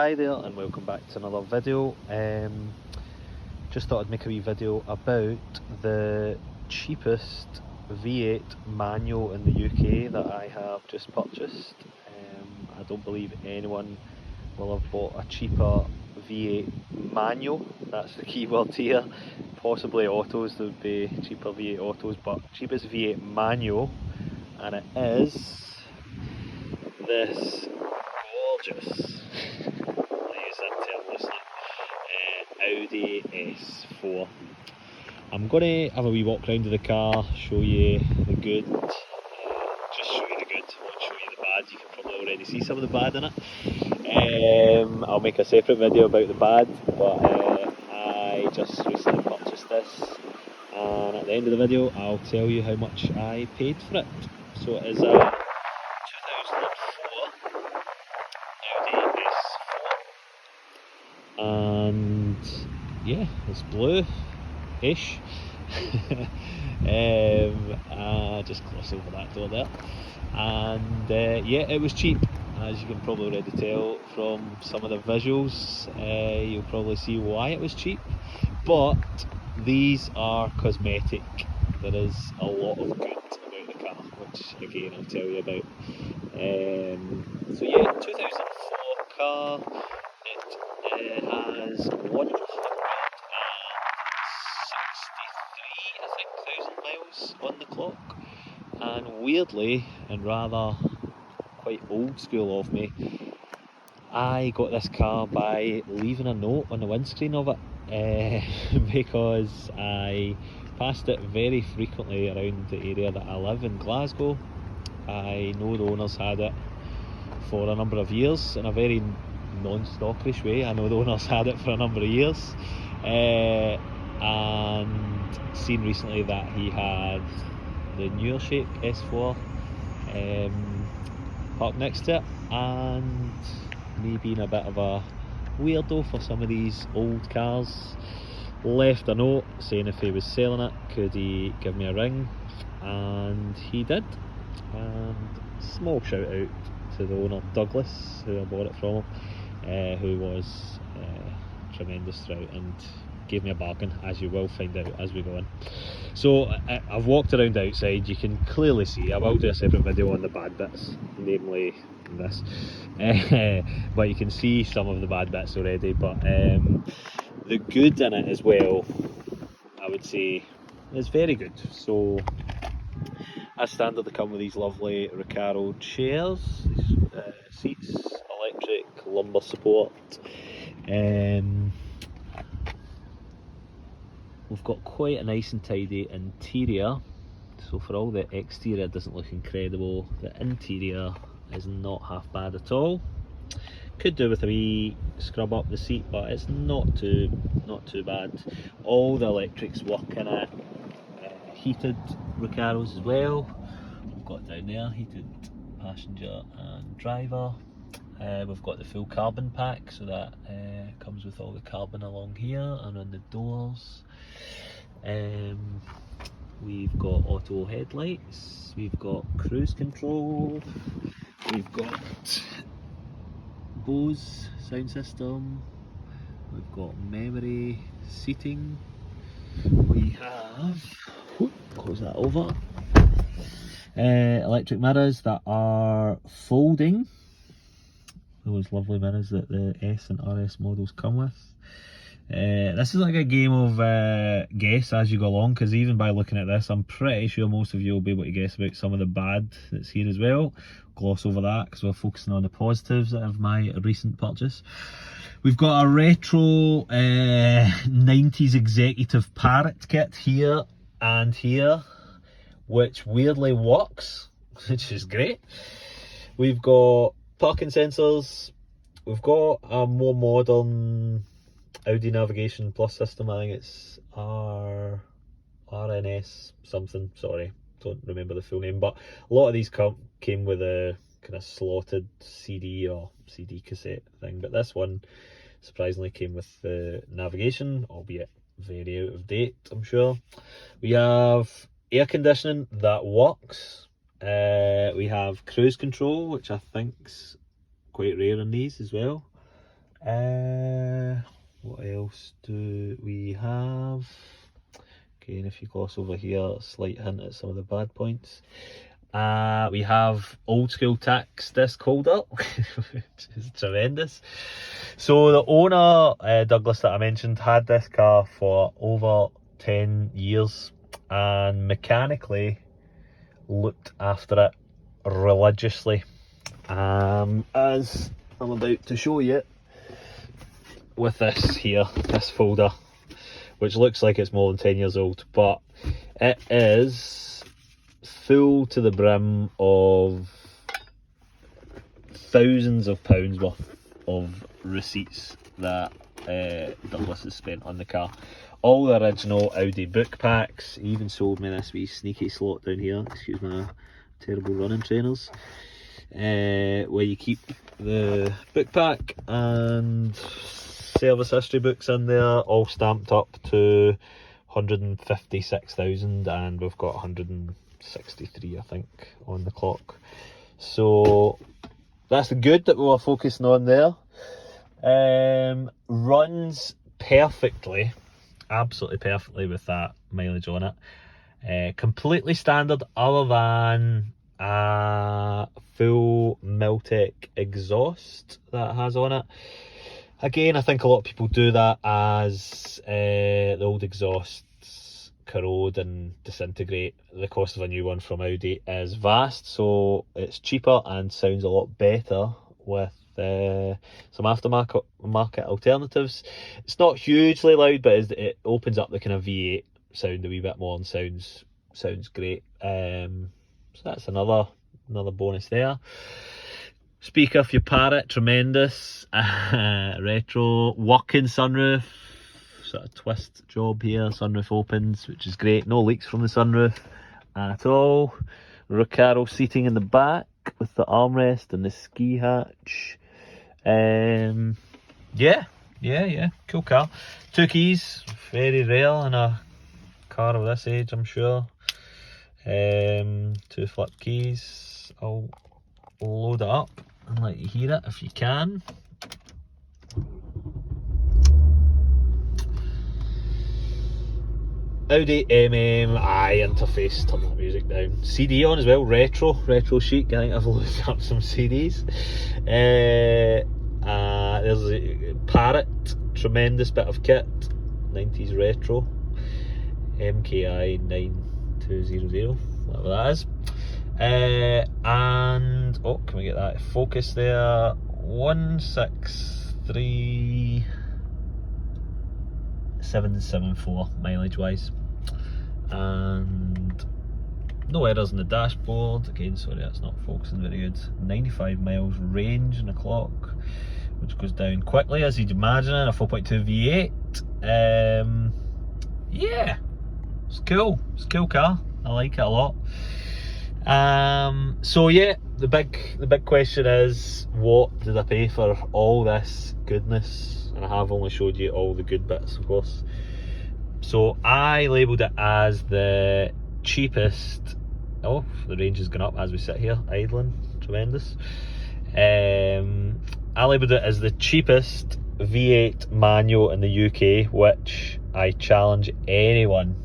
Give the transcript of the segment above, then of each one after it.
Hi there and welcome back to another video. Just thought I'd make a wee video about the cheapest V8 manual in the UK that I have just purchased. I don't believe anyone will have bought a cheaper V8 manual, that's the key word here. Possibly autos, there would be cheaper V8 autos, but cheapest V8 manual, and it is this gorgeous, Audi S4. I'm going to have a wee walk around to the car, show you the good, just show you the good, won't show you the bad. You can probably already see some of the bad in it. I'll make a separate video about the bad, but I just recently purchased this, and at the end of the video I'll tell you how much I paid for it. So it is a 2004 Audi S4, and yeah, it's blue-ish. Just gloss over that door there, and yeah, it was cheap, as you can probably already tell from some of the visuals. You'll probably see why it was cheap, but these are cosmetic. There is a lot of good about the car, which again I'll tell you about. So yeah, 2004 car. It has 163,000 miles on the clock, and weirdly, and rather quite old school of me, I got this car by leaving a note on the windscreen of it, because I passed it very frequently around the area that I live in, Glasgow. I know the owners had it for a number of years in a very non-stalkerish way. I know the owners had it for a number of years, and seen recently that he had the newer shape S4 parked next to it, and me being a bit of a weirdo for some of these old cars, left a note saying if he was selling it, could he give me a ring, and he did. And small shout out to the owner, Douglas, who I bought it from, who was tremendous throughout and gave me a bargain, as you will find out as we go in. So I've walked around outside. You can clearly see, I will do a separate video on the bad bits, namely this, but you can see some of the bad bits already. But the good in it as well, I would say, is very good. So as standard, they come with these lovely Recaro chairs, seats, electric, lumbar support. We've got quite a nice and tidy interior, so for all the exterior doesn't look incredible, the interior is not half bad at all. Could do with a wee scrub up the seat, but it's not too bad. All the electrics work in it. Heated Recaros as well. We've got down there heated passenger and driver. We've got the full carbon pack, so that comes with all the carbon along here and on the doors. We've got auto headlights, we've got cruise control, we've got Bose sound system, we've got memory seating, we have, close that over, electric mirrors that are folding, those lovely mirrors that the S and RS models come with. This is like a game of guess as you go along, because even by looking at this, I'm pretty sure most of you will be able to guess about some of the bad that's here as well. Gloss over that because we're focusing on the positives of my recent purchase. We've got a retro 90s executive parrot kit here and here, which weirdly works, which is great. We've got parking sensors. We've got a more modern Audi Navigation Plus system. I think it's RNS something, sorry, don't remember the full name, but a lot of these came with a kind of slotted CD or CD cassette thing, but this one surprisingly came with the navigation, albeit very out of date, I'm sure. We have air conditioning that works. We have cruise control, which I think's quite rare in these as well. What else do we have? Again, if you gloss over here, a slight hint at some of the bad points. We have old school tax disc holder, which is tremendous. So the owner, Douglas, that I mentioned, had this car for over 10 years and mechanically looked after it religiously. As I'm about to show you with this here, this folder, which looks like it's more than 10 years old, but it is full to the brim of thousands of pounds worth of receipts that Douglas has spent on the car. All the original Audi book packs. He even sold me this wee sneaky slot down here, excuse my terrible running trainers, where you keep the book pack and service history books in there, all stamped up to 156,000, and we've got 163, I think, on the clock. So that's the good that we were focusing on there. Runs perfectly, absolutely perfectly with that mileage on it. Completely standard, other than a full Miltech exhaust that it has on it. Again, I think a lot of people do that as the old exhausts corrode and disintegrate. The cost of a new one from Audi is vast, so it's cheaper and sounds a lot better with some aftermarket alternatives. It's not hugely loud, but it opens up the kind of V8 sound a wee bit more and sounds great. So that's another bonus there. Speaker for your Parrot, tremendous. Retro working sunroof, sort of twist job here. Sunroof opens, which is great. No leaks from the sunroof at all. Recaro seating in the back with the armrest and the ski hatch. Yeah, cool car. 2 keys, very rare in a car of this age, I'm sure. 2 flip keys. I'll load it up and let you hear it if you can. Audi MMI interface, turn that music down. CD on as well, retro chic. I think I've loaded up some CDs. There's a Parrot, tremendous bit of kit, 90s retro. MKI 9200, whatever that is. And can we get that focus there? 163,774 mileage wise, and no errors in the dashboard. Again, sorry, that's not focusing very good. 95 miles range in the clock, which goes down quickly as you'd imagine in a 4.2 V8. Yeah, it's cool. It's a cool car. I like it a lot. So yeah, the big question is, what did I pay for all this goodness? And I have only showed you all the good bits, of course. So I labelled it as the cheapest. Oh, the range has gone up as we sit here idling, tremendous. I labelled it as the cheapest V8 manual in the UK, which I challenge anyone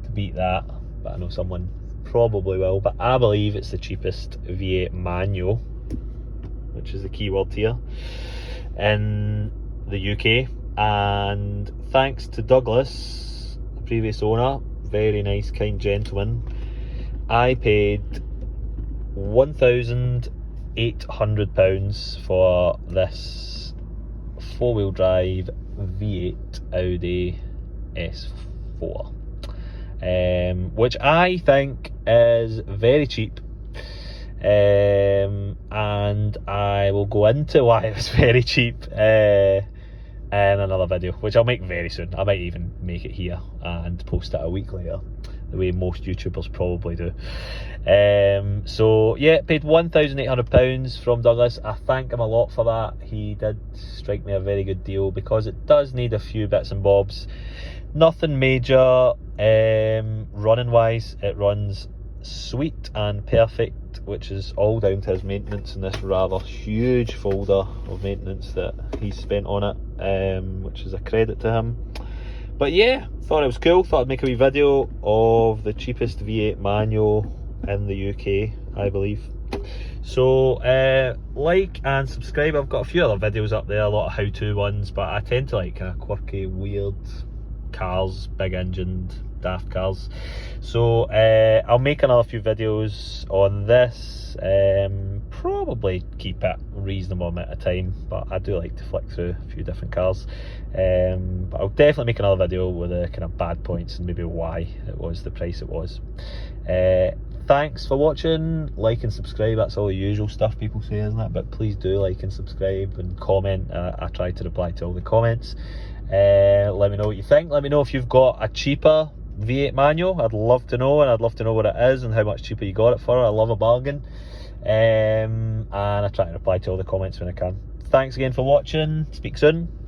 to beat that, but I know someone probably will, but I believe it's the cheapest V8 manual, which is the key word here, in the UK. And thanks to Douglas, the previous owner, very nice, kind gentleman, I paid £1,800 for this 4-wheel drive V8 Audi S4. Which I think is very cheap, and I will go into why it was very cheap in another video, which I'll make very soon. I might even make it here and post it a week later, the way most YouTubers probably do. So yeah, paid £1,800 from Douglas. I thank him a lot for that. He did strike me a very good deal, because it does need a few bits and bobs. Nothing major. Running wise, it runs sweet and perfect which is all down to his maintenance in this rather huge folder of maintenance that he's spent on it, which is a credit to him. But yeah, thought it was cool. Thought I'd make a wee video of the cheapest V8 manual in the UK, I believe. So like and subscribe. I've got a few other videos up there, a lot of how-to ones, but I tend to like kind of quirky, weird cars, big engined, daft cars. So I'll make another few videos on this. Probably keep it a reasonable amount of time, but I do like to flick through a few different cars. But I'll definitely make another video with the kind of bad points and maybe why it was the price it was. Thanks for watching. Like and subscribe, that's all the usual stuff people say, isn't it? But please do like and subscribe and comment. I try to reply to all the comments. Let me know what you think. Let me know if you've got a cheaper V8 manual. I'd love to know, and I'd love to know what it is and how much cheaper you got it for. I love a bargain. And I try to reply to all the comments when I can. Thanks again for watching. Speak soon.